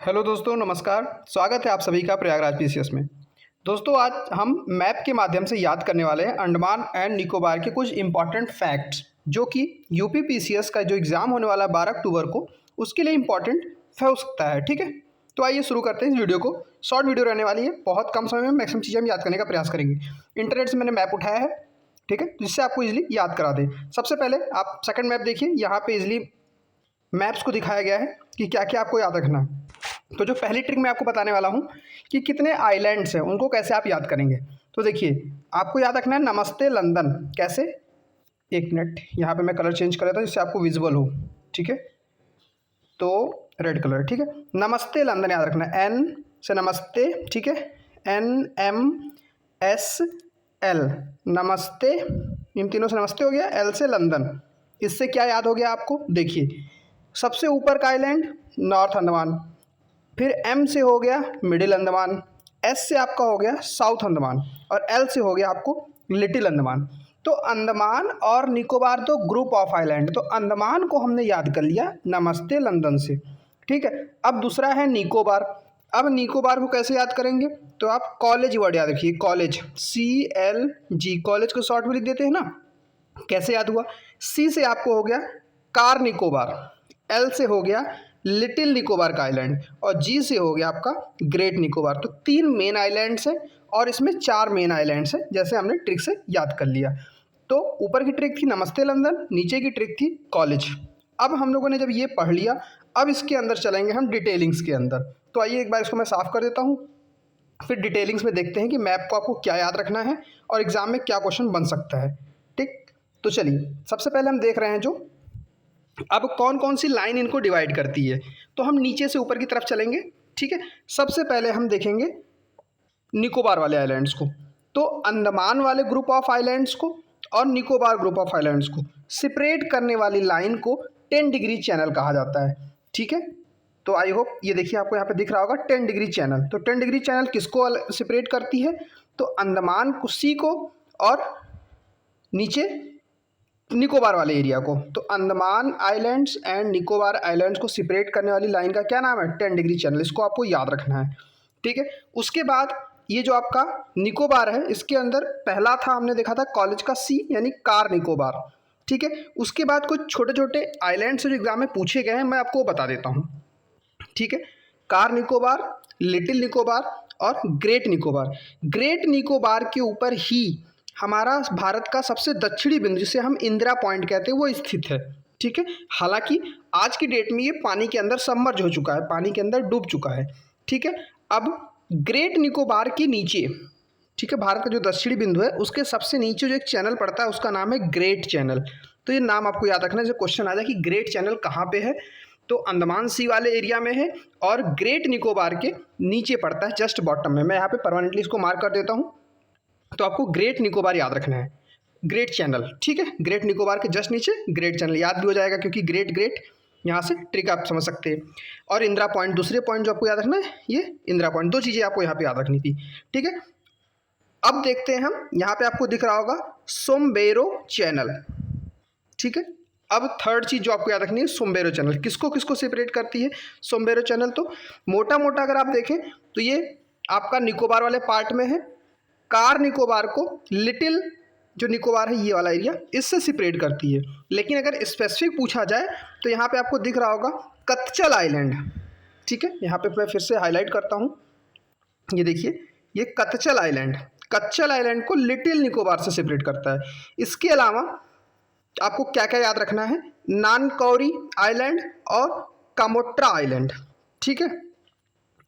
Hello दोस्तों, नमस्कार। स्वागत है आप सभी का प्रयागराज पीसीएस में। दोस्तों, आज हम मैप के माध्यम से याद करने वाले हैं अंडमान एंड निकोबार के कुछ इंपॉर्टेंट फैक्ट्स, जो कि यूपी पीसीएस का जो एग्ज़ाम होने वाला है 12 अक्टूबर को, उसके लिए इंपॉर्टेंट हो सकता है। ठीक है, तो आइए शुरू करते हैं इस वीडियो को। शॉर्ट वीडियो रहने वाली है, बहुत कम समय में मैक्सिमम चीज़ें हम याद करने का प्रयास करेंगे। इंटरनेट से मैंने मैप उठाया है, ठीक है, जिससे आपको इजीली याद करा दें। सबसे पहले आप सेकंड मैप देखिए, यहाँ पे इजीली मैप्स को दिखाया गया है कि क्या क्या आपको याद रखना है। तो जो पहली ट्रिक मैं आपको बताने वाला हूँ कि कितने आइलैंड्स हैं, उनको कैसे आप याद करेंगे। तो देखिए, आपको याद रखना है नमस्ते लंदन। कैसे? एक मिनट, यहाँ पे मैं कलर चेंज कर देता हूँ जिससे आपको विजुअल हो। ठीक है, तो रेड कलर। ठीक है, नमस्ते लंदन याद रखना है। एन से नमस्ते, ठीक है, NMSL, नमस्ते। इन तीनों से नमस्ते हो गया। एल से लंदन। इससे क्या याद हो गया आपको? देखिए, सबसे ऊपर का आइलैंड नॉर्थ अंडमान, फिर एम से हो गया मिडिल अंडमान, एस से आपका हो गया साउथ अंडमान, और एल से हो गया आपको लिटिल अंडमान। तो अंडमान और निकोबार तो ग्रुप ऑफ आइलैंड, तो अंडमान को हमने याद कर लिया नमस्ते लंदन से। ठीक है, अब दूसरा है निकोबार। अब निकोबार को कैसे याद करेंगे? तो आप कॉलेज वर्ड याद रखिए, कॉलेज, CLG, कॉलेज को शॉर्ट में लिख देते हैं ना। कैसे याद हुआ? सी से आपको हो गया कार निकोबार, एल से हो गया लिटिल निकोबार का आइलैंड, और जी से हो गया आपका ग्रेट निकोबार। तो 3 मेन आइलैंड्स हैं और इसमें 4 मेन आइलैंड्स हैं, जैसे हमने ट्रिक से याद कर लिया। तो ऊपर की ट्रिक थी नमस्ते लंदन, नीचे की ट्रिक थी कॉलेज। अब हम लोगों ने जब ये पढ़ लिया, अब इसके अंदर चलेंगे हम डिटेलिंग्स के अंदर। तो आइए एक बार इसको मैं साफ़ कर देता हूँ, फिर डिटेलिंग्स में देखते हैं कि मैप को आपको क्या याद रखना है और एग्जाम में क्या क्वेश्चन बन सकता है। ठीक, तो चलिए सबसे पहले हम देख रहे हैं जो अब कौन कौन सी लाइन इनको डिवाइड करती है। तो हम नीचे से ऊपर की तरफ चलेंगे। ठीक है, सबसे पहले हम देखेंगे निकोबार वाले आइलैंड्स को। तो अंडमान वाले ग्रुप ऑफ आइलैंड्स को और निकोबार ग्रुप ऑफ आइलैंड्स को सेपरेट करने वाली लाइन को 10 डिग्री चैनल कहा जाता है। ठीक है, तो आई होप ये देखिए आपको यहाँ पे दिख रहा होगा 10 डिग्री चैनल। तो 10 डिग्री चैनल किसको सेपरेट करती है? तो अंडमान को, सी को, और नीचे निकोबार वाले एरिया को। तो Andaman islands and Nicobar islands को सेपरेट करने वाली लाइन का क्या नाम है? 10 डिग्री चैनल। इसको आपको याद रखना है। ठीक है, उसके बाद ये जो आपका निकोबार है, इसके अंदर पहला था, हमने देखा था कॉलेज का सी, यानी कार निकोबार। ठीक है, उसके बाद कुछ छोटे छोटे आइलैंड्स जो एग्जाम में पूछे गए हैं, मैं आपको बता देता हूँ। ठीक है, कार निकोबार, लिटिल निकोबार और ग्रेट निकोबार। ग्रेट निकोबार के ऊपर ही हमारा भारत का सबसे दक्षिणी बिंदु, जिसे हम इंदिरा पॉइंट कहते हैं, वो स्थित है। ठीक है, हालांकि आज की डेट में ये पानी के अंदर सबमर्ज हो चुका है, पानी के अंदर डूब चुका है। ठीक है, अब ग्रेट निकोबार के नीचे, ठीक है, भारत का जो दक्षिणी बिंदु है उसके सबसे नीचे जो एक चैनल पड़ता है, उसका नाम है ग्रेट चैनल। तो ये नाम आपको याद रखना है, जब क्वेश्चन आ जाए कि ग्रेट चैनल कहाँ पे है, तो अंडमान सी वाले एरिया में है और ग्रेट निकोबार के नीचे पड़ता है, जस्ट बॉटम में। मैं यहाँ पे परमानेंटली इसको मार्क कर देता हूँ। तो आपको ग्रेट निकोबार याद रखना है, ग्रेट चैनल। ठीक है, ग्रेट निकोबार के जस्ट नीचे ग्रेट चैनल याद भी हो जाएगा, क्योंकि ग्रेट ग्रेट यहाँ से ट्रिक आप समझ सकते हैं। और इंदिरा पॉइंट, दूसरे पॉइंट जो आपको याद रखना है, ये इंदिरा पॉइंट। 2 चीज़ें आपको यहाँ पे याद रखनी थी। ठीक है, अब देखते हैं हम, यहाँ पे आपको दिख रहा होगा सोमबेरो चैनल। ठीक है, अब थर्ड चीज़ जो आपको याद रखनी है, सोमबेरो चैनल किसको किसको सेपरेट करती है? सोमबेरो चैनल तो मोटा मोटा अगर आप देखें तो ये आपका निकोबार वाले पार्ट में है। कार निकोबार को लिटिल जो निकोबार है, ये वाला एरिया, इससे सेपरेट करती है। लेकिन अगर स्पेसिफिक पूछा जाए तो यहाँ पे आपको दिख रहा होगा कच्चल आइलैंड। ठीक है, यहाँ पे मैं फिर से हाईलाइट करता हूँ, ये देखिए, ये कच्चल आइलैंड, कच्चल आइलैंड को लिटिल निकोबार से सेपरेट करता है। इसके अलावा आपको क्या क्या याद रखना है? नानकौरी आइलैंड और कामोट्रा आइलैंड। ठीक है,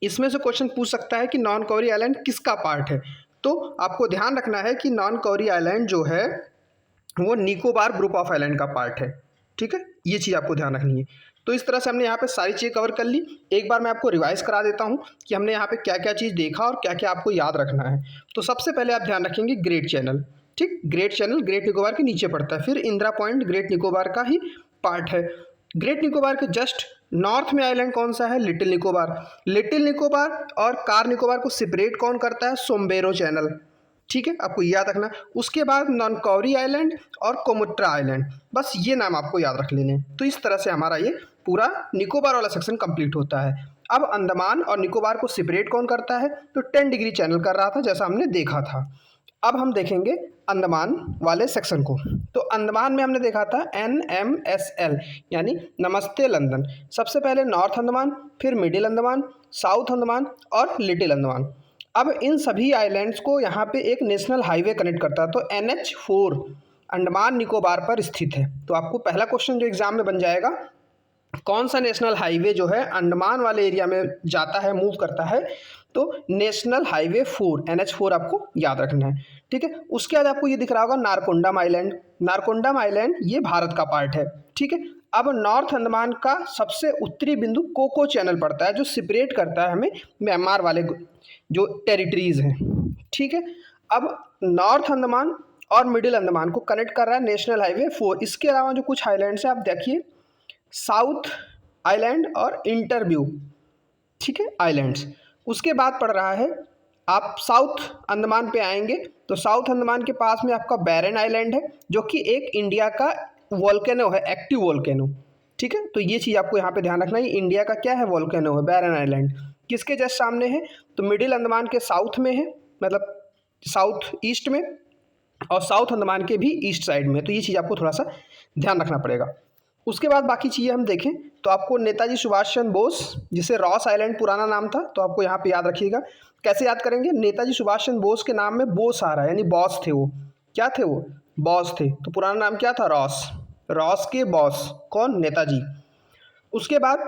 इसमें से क्वेश्चन पूछ सकता है कि नॉन कौरी आइलैंड किसका पार्ट है। तो आपको ध्यान रखना है कि नॉन कौरी आइलैंड जो है वो निकोबार ग्रुप ऑफ आइलैंड का पार्ट है। ठीक है, ये चीज़ आपको ध्यान रखनी है। तो इस तरह से हमने यहाँ पे सारी चीज़ें कवर कर ली। एक बार मैं आपको रिवाइज करा देता हूँ कि हमने यहाँ पे क्या क्या चीज़ देखा और क्या क्या आपको याद रखना है। तो सबसे पहले आप ध्यान रखेंगे ग्रेट चैनल। ठीक, ग्रेट चैनल ग्रेट निकोबार के नीचे पड़ता है। फिर इंदिरा पॉइंट ग्रेट निकोबार का ही पार्ट है। ग्रेट निकोबार के जस्ट नॉर्थ में आइलैंड कौन सा है? लिटिल निकोबार। लिटिल निकोबार और कार निकोबार को सेपरेट कौन करता है? सोमबेरो चैनल। ठीक है, आपको याद रखना। उसके बाद नॉनकौरी आइलैंड और कोमोट्रा आइलैंड, बस ये नाम आपको याद रख लेने। तो इस तरह से हमारा ये पूरा निकोबार वाला सेक्शन कंप्लीट होता है। अब अंडमान और निकोबार को सेपरेट कौन करता है? तो 10 डिग्री चैनल कर रहा था, जैसा हमने देखा था। अब हम देखेंगे अंडमान वाले सेक्शन को। तो अंडमान में हमने देखा था NMSL यानी नमस्ते लंदन। सबसे पहले नॉर्थ अंडमान, फिर मिडिल अंडमान, साउथ अंडमान और लिटिल अंडमान। अब इन सभी आइलैंड्स को यहाँ पे एक नेशनल हाईवे कनेक्ट करता है। तो NH4 अंडमान निकोबार पर स्थित है। तो आपको पहला क्वेश्चन जो एग्जाम में बन जाएगा, कौन सा नेशनल हाईवे जो है अंडमान वाले एरिया में जाता है, मूव करता है? तो नेशनल हाईवे 4 NH4 आपको याद रखना है, ठीक है। उसके बाद आपको ये दिख रहा होगा नारकोंडम आइलैंड। नारकोंडम आइलैंड ये भारत का पार्ट है, ठीक है। अब नॉर्थ अंडमान का सबसे उत्तरी बिंदु कोको चैनल पड़ता है, जो सेपरेट करता है हमें म्यांमार वाले जो टेरिटरीज हैं, ठीक है। अब नॉर्थ अंडमान और मिडिल अंडमान को कनेक्ट कर रहा है नेशनल हाईवे 4। इसके अलावा जो कुछ आइलैंड्स हैं आप देखिए, साउथ आइलैंड और इंटरव्यू, ठीक है, आइलैंड्स। उसके बाद पड़ रहा है, आप साउथ अंडमान पे आएंगे तो साउथ अंडमान के पास में आपका बैरन आइलैंड है, जो कि एक इंडिया का वोल्केनो है, एक्टिव वोल्केनो, ठीक है। तो ये चीज़ आपको यहाँ पे ध्यान रखना है, इंडिया का क्या है, वोल्केनो है, बैरन आइलैंड। किसके जस्ट सामने है? तो मिडिल अंडमान के साउथ में है, मतलब साउथ ईस्ट में, और साउथ अंडमान के भी ईस्ट साइड में। तो ये चीज़ आपको थोड़ा सा ध्यान रखना पड़ेगा। उसके बाद बाकी चीज़ें हम देखें तो आपको नेताजी सुभाष चंद्र बोस, जिसे रॉस आइलैंड पुराना नाम था, तो आपको यहाँ पे याद रखिएगा। कैसे याद करेंगे? नेताजी सुभाष चंद्र बोस के नाम में बोस आ रहा है, यानी बॉस थे वो। क्या थे वो? बॉस थे। तो पुराना नाम क्या था? रॉस। रॉस के बॉस कौन? नेताजी। उसके बाद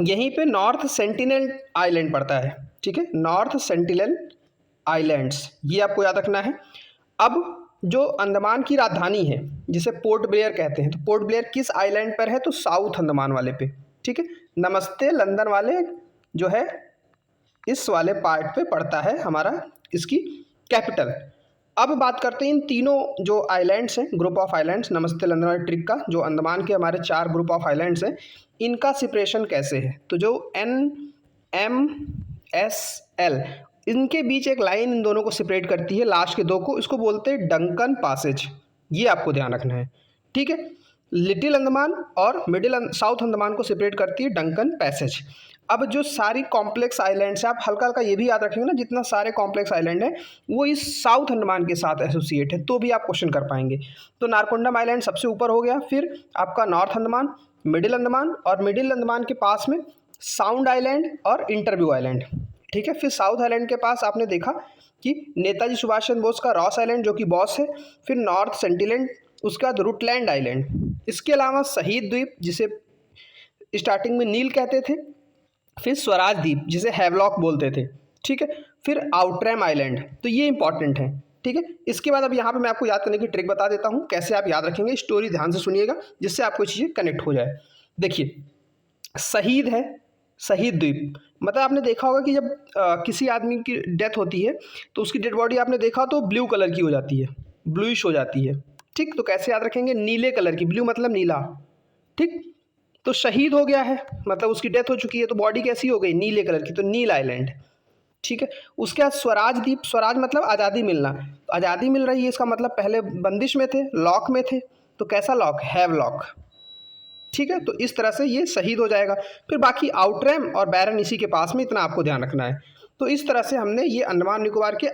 यहीं पे नॉर्थ सेंटिनल आइलैंड पड़ता है, ठीक है, नॉर्थ सेंटिनल आइलैंड्स, ये आपको याद रखना है। अब जो अंडमान की राजधानी है, जिसे पोर्ट ब्लेयर कहते हैं, तो पोर्ट ब्लेयर किस आइलैंड पर है? तो साउथ अंडमान वाले पे, ठीक है। नमस्ते लंदन वाले जो है इस वाले पार्ट पे पड़ता है हमारा इसकी कैपिटल। अब बात करते हैं इन तीनों जो आइलैंड्स हैं, ग्रुप ऑफ आइलैंड्स, नमस्ते लंदन वाले ट्रिक का, जो अंडमान के हमारे 4 ग्रुप ऑफ आइलैंड्स हैं, इनका सेपरेशन कैसे है? तो जो NMSL, इनके बीच एक लाइन इन दोनों को सेपरेट करती है, लास्ट के दो को, इसको बोलते हैं डंकन पैसेज। ये आपको ध्यान रखना है, ठीक है। लिटिल अंडमान और मिडिल साउथ अंडमान को सेपरेट करती है डंकन पैसेज। अब जो सारी कॉम्प्लेक्स आइलैंड्स हैं, आप हल्का हल्का ये भी याद रखेंगे ना, जितना सारे कॉम्प्लेक्स आइलैंड हैं वो इस साउथ अंडमान के साथ एसोसिएट है, तो भी आप क्वेश्चन कर पाएंगे। तो नारकोंडम आइलैंड सबसे ऊपर हो गया, फिर आपका नॉर्थ अंडमान, मिडिल अंडमान, और मिडिल अंडमान के पास में साउंड आइलैंड और इंटरव्यू आइलैंड, ठीक है। फिर साउथ आइलैंड के पास आपने देखा कि नेताजी सुभाष चंद्र बोस का रॉस आइलैंड, जो कि बॉस है, फिर नॉर्थ सेंटिनल, उसके बाद रुटलैंड आइलैंड, इसके अलावा शहीद द्वीप, जिसे स्टार्टिंग में नील कहते थे, फिर स्वराज द्वीप, जिसे हैवलॉक बोलते थे, ठीक है, फिर आउटरैम आइलैंड। तो ये इंपॉर्टेंट है, ठीक है। इसके बाद अब यहाँ पे मैं आपको याद करने की ट्रिक बता देता हूँ, कैसे आप याद रखेंगे। स्टोरी ध्यान से सुनिएगा, जिससे आपको चीज़ें कनेक्ट हो जाए। देखिए, शहीद है, शहीद द्वीप, मतलब आपने देखा होगा कि जब किसी आदमी की डेथ होती है तो उसकी डेड बॉडी आपने देखा तो ब्लू कलर की हो जाती है, ब्लूइश हो जाती है, ठीक। तो कैसे याद रखेंगे? नीले कलर की, ब्लू मतलब नीला, ठीक। तो शहीद हो गया है, मतलब उसकी डेथ हो चुकी है, तो बॉडी कैसी हो गई? नीले कलर की, तो नील आइलैंड, ठीक है। उसके बाद स्वराज द्वीप, स्वराज मतलब आज़ादी मिलना, तो आज़ादी मिल रही है, इसका मतलब पहले बंदिश में थे, लॉक में थे, तो कैसा लॉक? हैवलॉक, ठीक है। तो इस तरह से ये शहीद हो जाएगा। फिर बाकी आउटरैम और बैरन इसी के पास में, इतना आपको ध्यान रखना है। तो इस तरह से हमने ये अंडमान निकोबार के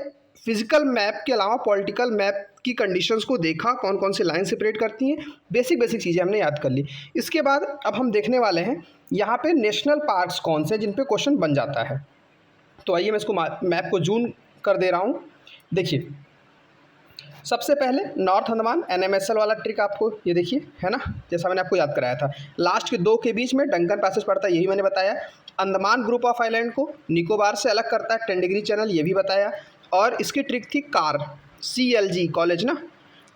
फिजिकल मैप के अलावा पॉलिटिकल मैप की कंडीशंस को देखा, कौन कौन सी लाइन सेपरेट करती हैं, बेसिक चीज़ें हमने याद कर ली। इसके बाद अब हम देखने वाले हैं यहाँ पे नेशनल पार्क्स कौन से, जिन पे क्वेश्चन बन जाता है। तो आइए मैं इसको मैप को जूम कर दे रहा हूँ। देखिए, सबसे पहले नॉर्थ अंडमान NMSL वाला ट्रिक आपको ये देखिए है ना, जैसा मैंने आपको याद कराया था, लास्ट के दो के बीच में डंकन पैसेज पड़ता है, यही मैंने बताया। अंडमान ग्रुप ऑफ आइलैंड को निकोबार से अलग करता है 10 डिग्री चैनल, ये भी बताया। और इसकी ट्रिक थी कार, CLG कॉलेज ना,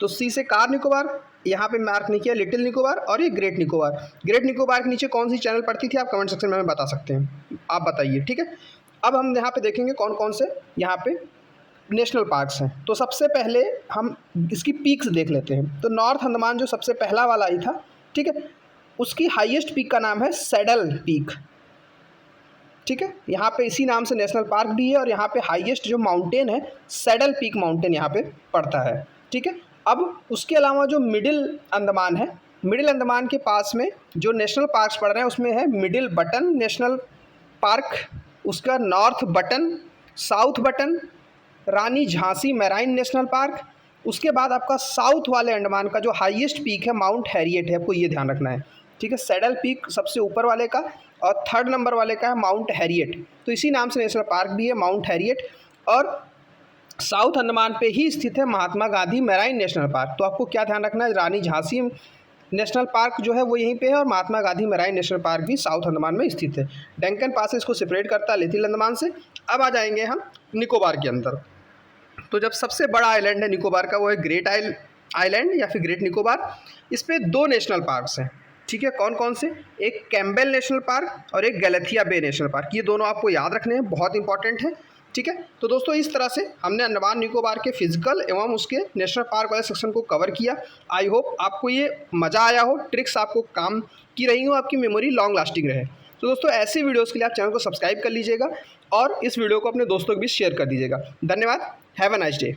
तो C से कार निकोबार, यहाँ पे मार्क नहीं किया, लिटिल निकोबार, और ये ग्रेट निकोबार। ग्रेट निकोबार के नीचे कौन सी चैनल पड़ती थी, आप कमेंट सेक्शन में बता सकते हैं, आप बताइए, ठीक है। अब हम यहाँ पे देखेंगे कौन कौन से यहाँ पे नेशनल पार्क्स हैं। तो सबसे पहले हम इसकी पीक्स देख लेते हैं। तो नॉर्थ अंडमान जो सबसे पहला वाला ही था, ठीक है, उसकी हाईएस्ट पीक का नाम है सैडल पीक, ठीक है। यहाँ पे इसी नाम से नेशनल पार्क भी है, और यहाँ पे हाईएस्ट जो माउंटेन है सैडल पीक माउंटेन यहाँ पे पड़ता है, ठीक है। अब उसके अलावा जो मिडिल अंडमान है, मिडिल अंडमान के पास में जो नेशनल पार्क्स पड़ रहे हैं उसमें है मिडिल बटन नेशनल पार्क, उसका नॉर्थ बटन, साउथ बटन, रानी झांसी मैराइन नेशनल पार्क, उसके बाद आपका साउथ वाले अंडमान का जो हाईएस्ट पीक है माउंट हैरियट है, आपको ये ध्यान रखना है, ठीक है। सैडल पीक सबसे ऊपर वाले का और थर्ड नंबर वाले का है माउंट हैरियट, तो इसी नाम से नेशनल पार्क भी है माउंट हैरियट। और साउथ अंडमान पे ही स्थित है Mahatma Gandhi marine national park, तो आपको क्या ध्यान रखना है, रानी झांसी नेशनल पार्क जो है वो यहीं पे है और Mahatma Gandhi marine national park भी साउथ अंडमान में स्थित है। डेक्कन पास इसको सेपरेट करता है लिटिल अंडमान से। अब आ जाएंगे हम निकोबार के अंदर। तो जब सबसे बड़ा आइलैंड है निकोबार का वो है ग्रेट आइलैंड या फिर ग्रेट निकोबार। इस पर 2 नेशनल पार्क्स हैं, ठीक है। कौन कौन से, एक कैम्बेल नेशनल पार्क और एक गैलेथिया बे नेशनल पार्क, ये दोनों आपको याद रखने हैं, बहुत इंपॉर्टेंट है, ठीक है। तो दोस्तों इस तरह से हमने अंडमान निकोबार के फिजिकल एवं उसके नेशनल पार्क वाले सेक्शन को कवर किया। आई होप आपको ये मज़ा आया हो, ट्रिक्स आपको काम की रही हो, आपकी मेमोरी लॉन्ग लास्टिंग रहे। तो दोस्तों ऐसे वीडियोज़ के लिए आप चैनल को सब्सक्राइब कर लीजिएगा और इस वीडियो को अपने दोस्तों के बीच शेयर कर दीजिएगा। धन्यवाद। Have a nice day.